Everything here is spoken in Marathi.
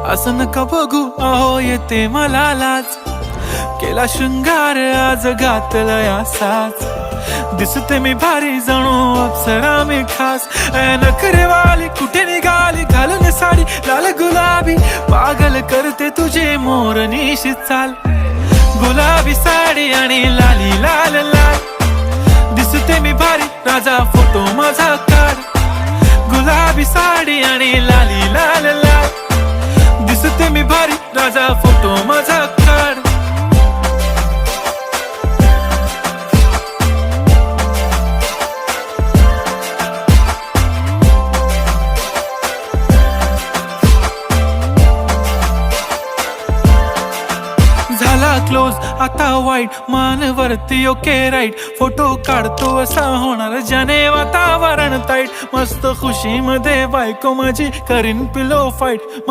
असं नका बघू अहो येते मला लाज, केला शृंगार आज घातलाय असाच, दिसते मी भारी जणू अप्सरा मी खास. नखरेवाली कुठे निघाली घालून साडी लाल गुलाबी, पागल करते तुझे मोरनीशी चाल. गुलाबी साडी आणि लाली लाल लाल, दिसते मी भारी राजा फोटो माझा काढ. गुलाबी साडी आणि लाली लाल लाल, दिसते मी भारी राजा फोटो माझा काढ. झाला क्लोज आता वाईट, मानवरती ओके राईट, फोटो काढतो असा होणार ज्याने वातावरण ताईट. मस्त खुशी मध्ये बायको माझी करीन पिलो फाईट.